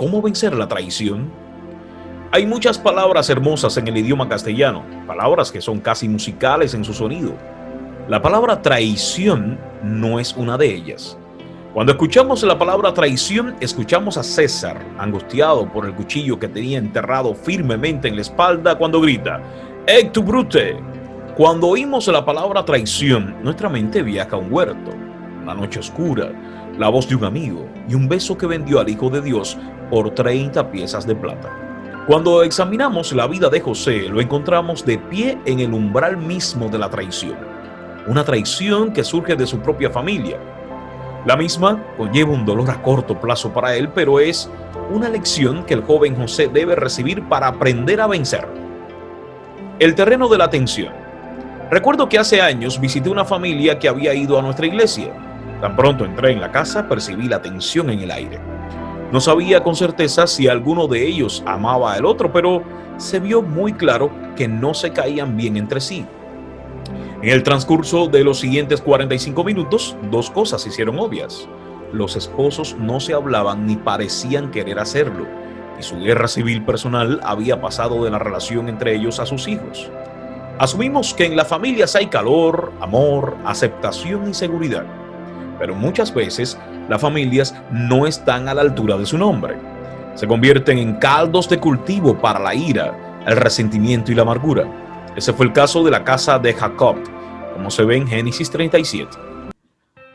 cómo vencer la traición. Hay muchas palabras hermosas en el idioma castellano, palabras que son casi musicales en su sonido. La palabra traición no es una de ellas. Cuando escuchamos la palabra traición, escuchamos a César, angustiado por el cuchillo que tenía enterrado firmemente en la espalda, cuando grita: ¡Ec tu brute! Cuando oímos la palabra traición, nuestra mente viaja a un huerto, una noche oscura, la voz de un amigo y un beso que vendió al Hijo de Dios por 30 piezas de plata. Cuando examinamos la vida de José, lo encontramos de pie en el umbral mismo de la traición. Una traición que surge de su propia familia. La misma conlleva un dolor a corto plazo para él, pero es una lección que el joven José debe recibir para aprender a vencer. El terreno de la tensión. Recuerdo que hace años visité una familia que había ido a nuestra iglesia. Tan pronto entré en la casa, percibí la tensión en el aire. No sabía con certeza si alguno de ellos amaba al otro, pero se vio muy claro que no se caían bien entre sí. En el transcurso de los siguientes 45 minutos, dos cosas se hicieron obvias. Los esposos no se hablaban ni parecían querer hacerlo, y su guerra civil personal había pasado de la relación entre ellos a sus hijos. Asumimos que en las familias hay calor, amor, aceptación y seguridad, pero muchas veces las familias no están a la altura de su nombre. Se convierten en caldos de cultivo para la ira, el resentimiento y la amargura. Ese fue el caso de la casa de Jacob, como se ve en Génesis 37.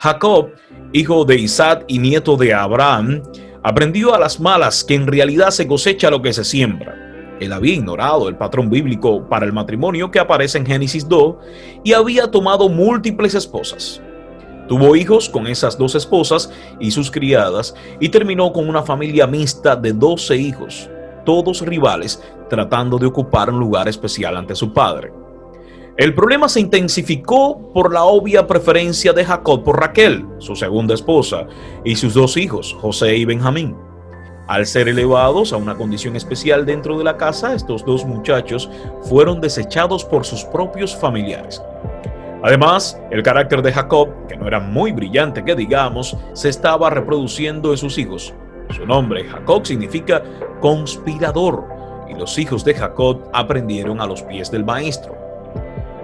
Jacob, hijo de Isaac y nieto de Abraham, aprendió a las malas que en realidad se cosecha lo que se siembra. Él había ignorado el patrón bíblico para el matrimonio que aparece en Génesis 2 y había tomado múltiples esposas. Tuvo hijos con esas dos esposas y sus criadas y terminó con una familia mixta de 12 hijos, todos rivales tratando de ocupar un lugar especial ante su padre. El problema se intensificó por la obvia preferencia de Jacob por Raquel, su segunda esposa, y sus dos hijos, José y Benjamín. Al ser elevados a una condición especial dentro de la casa, estos dos muchachos fueron desechados por sus propios familiares. Además, el carácter de Jacob, que no era muy brillante que digamos, se estaba reproduciendo en sus hijos. Su nombre, Jacob, significa conspirador, y los hijos de Jacob aprendieron a los pies del maestro.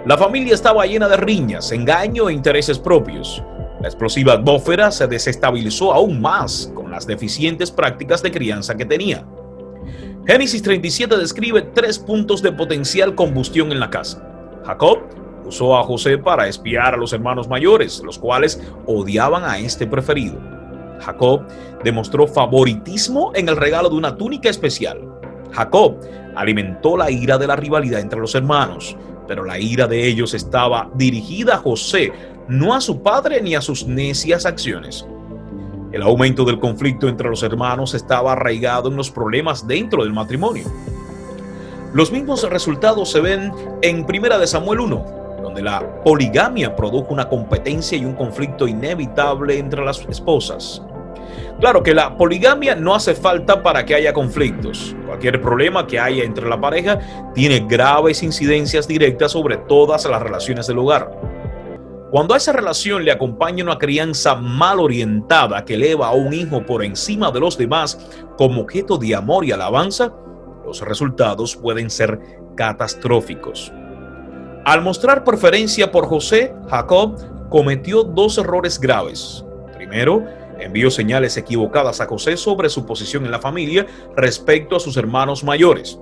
La familia estaba llena de riñas, engaño e intereses propios. La explosiva atmósfera se desestabilizó aún más con las deficientes prácticas de crianza que tenía. Génesis 37 describe 3 puntos de potencial combustión en la casa. Jacob usó a José para espiar a los hermanos mayores, los cuales odiaban a este preferido. Jacob demostró favoritismo en el regalo de una túnica especial. Jacob alimentó la ira de la rivalidad entre los hermanos, pero la ira de ellos estaba dirigida a José, no a su padre ni a sus necias acciones. El aumento del conflicto entre los hermanos estaba arraigado en los problemas dentro del matrimonio. Los mismos resultados se ven en 1 Samuel 1, donde la poligamia produjo una competencia y un conflicto inevitable entre las esposas. Claro que la poligamia no hace falta para que haya conflictos. Cualquier problema que haya entre la pareja tiene graves incidencias directas sobre todas las relaciones del hogar. Cuando a esa relación le acompaña una crianza mal orientada que eleva a un hijo por encima de los demás como objeto de amor y alabanza, los resultados pueden ser catastróficos. Al mostrar preferencia por José, Jacob cometió 2 errores graves. Primero, envió señales equivocadas a José sobre su posición en la familia respecto a sus hermanos mayores.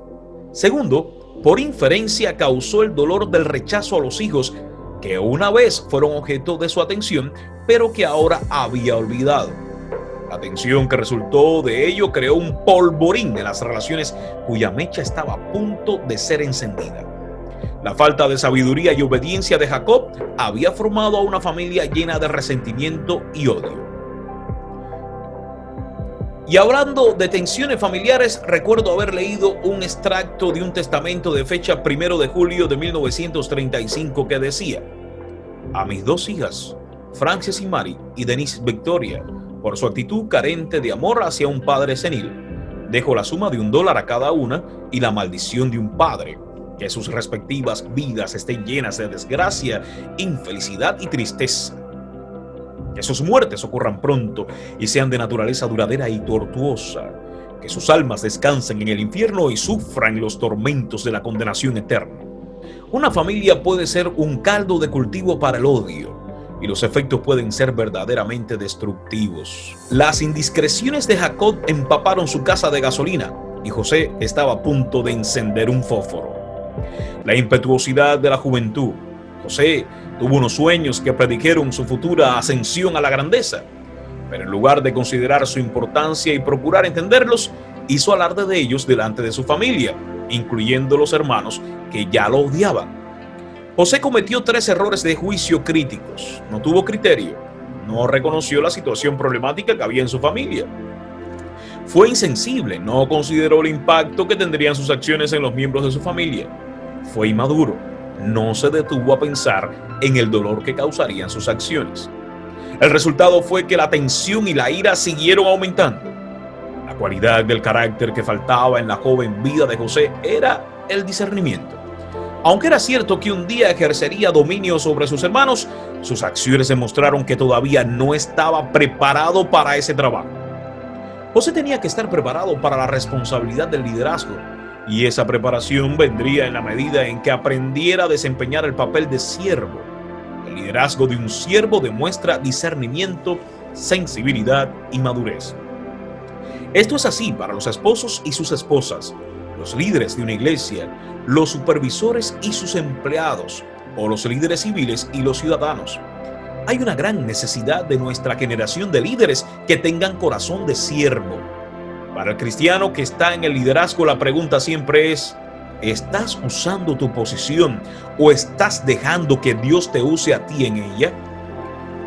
Segundo, por inferencia causó el dolor del rechazo a los hijos que una vez fueron objeto de su atención, pero que ahora había olvidado. La tensión que resultó de ello creó un polvorín en las relaciones cuya mecha estaba a punto de ser encendida. La falta de sabiduría y obediencia de Jacob había formado a una familia llena de resentimiento y odio. Y hablando de tensiones familiares, recuerdo haber leído un extracto de un testamento de fecha 1 de julio de 1935 que decía: a mis 2 hijas, Frances y Mary, y Denise Victoria, por su actitud carente de amor hacia un padre senil, dejo la suma de $1 a cada una y la maldición de un padre, que sus respectivas vidas estén llenas de desgracia, infelicidad y tristeza. Que sus muertes ocurran pronto y sean de naturaleza duradera y tortuosa. que sus almas descansen en el infierno y sufran los tormentos de la condenación eterna. Una familia puede ser un caldo de cultivo para el odio, y los efectos pueden ser verdaderamente destructivos. Las indiscreciones de Jacob empaparon su casa de gasolina, y José estaba a punto de encender un fósforo. La impetuosidad de la juventud. José tuvo unos sueños que predijeron su futura ascensión a la grandeza, pero en lugar de considerar su importancia y procurar entenderlos, hizo alarde de ellos delante de su familia, incluyendo los hermanos que ya lo odiaban. José cometió 3 errores de juicio críticos. No tuvo criterio, no reconoció la situación problemática que había en su familia. Fue insensible, no consideró el impacto que tendrían sus acciones en los miembros de su familia. Fue inmaduro, no se detuvo a pensar en el dolor que causarían sus acciones. El resultado fue que la tensión y la ira siguieron aumentando. La cualidad del carácter que faltaba en la joven vida de José era el discernimiento. Aunque era cierto que un día ejercería dominio sobre sus hermanos, sus acciones demostraron que todavía no estaba preparado para ese trabajo. José tenía que estar preparado para la responsabilidad del liderazgo, y esa preparación vendría en la medida en que aprendiera a desempeñar el papel de siervo. El liderazgo de un siervo demuestra discernimiento, sensibilidad y madurez. Esto es así para los esposos y sus esposas, los líderes de una iglesia, los supervisores y sus empleados, o los líderes civiles y los ciudadanos. Hay una gran necesidad de nuestra generación de líderes que tengan corazón de siervo. Para el cristiano que está en el liderazgo, la pregunta siempre es: ¿estás usando tu posición o estás dejando que Dios te use a ti en ella?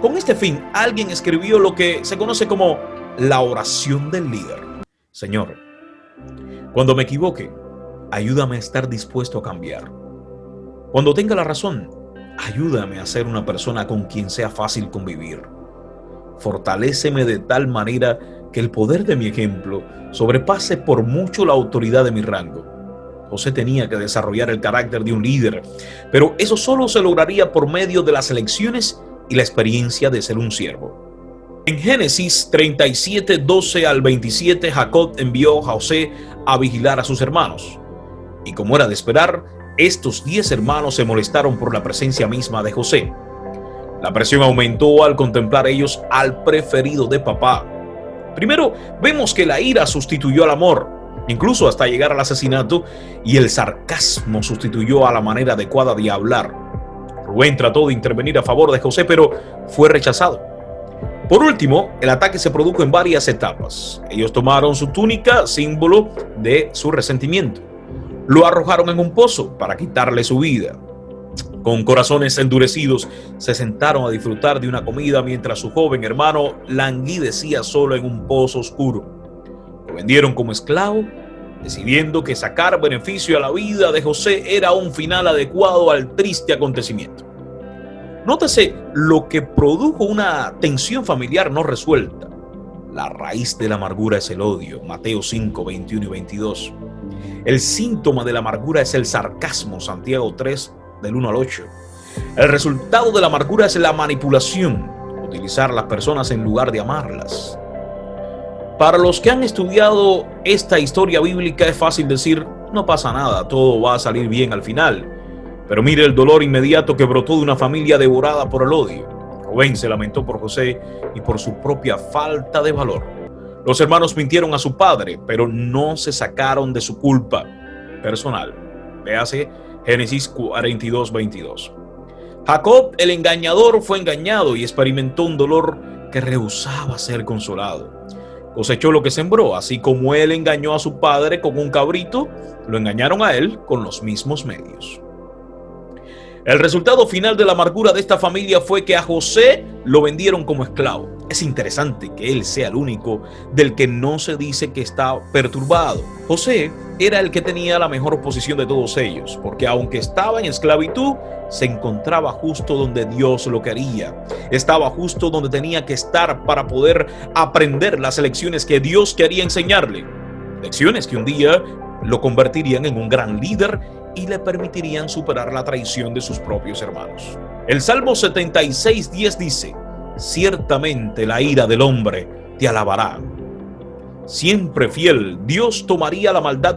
Con este fin, alguien escribió lo que se conoce como la oración del líder. Señor, cuando me equivoque, ayúdame a estar dispuesto a cambiar. Cuando tenga la razón, ayúdame a ser una persona con quien sea fácil convivir. Fortaléceme de tal manera que el poder de mi ejemplo sobrepase por mucho la autoridad de mi rango. José tenía que desarrollar el carácter de un líder, pero eso solo se lograría por medio de las elecciones y la experiencia de ser un siervo. En Génesis 37, 12 al 27, Jacob envió a José a vigilar a sus hermanos. Y como era de esperar, estos 10 hermanos se molestaron por la presencia misma de José. La presión aumentó al contemplar ellos al preferido de papá. Primero, vemos que la ira sustituyó al amor, incluso hasta llegar al asesinato, y el sarcasmo sustituyó a la manera adecuada de hablar. Rubén trató de intervenir a favor de José, pero fue rechazado. Por último, el ataque se produjo en varias etapas. Ellos tomaron su túnica, símbolo de su resentimiento. Lo arrojaron en un pozo para quitarle su vida. Con corazones endurecidos, se sentaron a disfrutar de una comida mientras su joven hermano languidecía solo en un pozo oscuro. Lo vendieron como esclavo, decidiendo que sacar beneficio a la vida de José era un final adecuado al triste acontecimiento. Nótese lo que produjo una tensión familiar no resuelta. La raíz de la amargura es el odio, Mateo 5, 21 y 22. El síntoma de la amargura es el sarcasmo, Santiago 3, del 1 al 8. El resultado de la amargura es la manipulación, utilizar a las personas en lugar de amarlas. Para los que han estudiado esta historia bíblica es fácil decir: no pasa nada, todo va a salir bien al final. Pero mire el dolor inmediato que brotó de una familia devorada por el odio. Rubén se lamentó por José y por su propia falta de valor. Los hermanos mintieron a su padre, pero no se sacaron de su culpa personal. Véase Génesis 42, 22. Jacob, el engañador, fue engañado y experimentó un dolor que rehusaba ser consolado. Cosechó lo que sembró, así como él engañó a su padre con un cabrito, lo engañaron a él con los mismos medios. El resultado final de la amargura de esta familia fue que a José lo vendieron como esclavo. Es interesante que él sea el único del que no se dice que está perturbado. José era el que tenía la mejor posición de todos ellos, porque aunque estaba en esclavitud, se encontraba justo donde Dios lo quería. Estaba justo donde tenía que estar para poder aprender las lecciones que Dios quería enseñarle. Lecciones que un día lo convertirían en un gran líder y le permitirían superar la traición de sus propios hermanos. El Salmo 76:10 dice: ciertamente la ira del hombre te alabará. Siempre fiel, Dios tomaría la maldad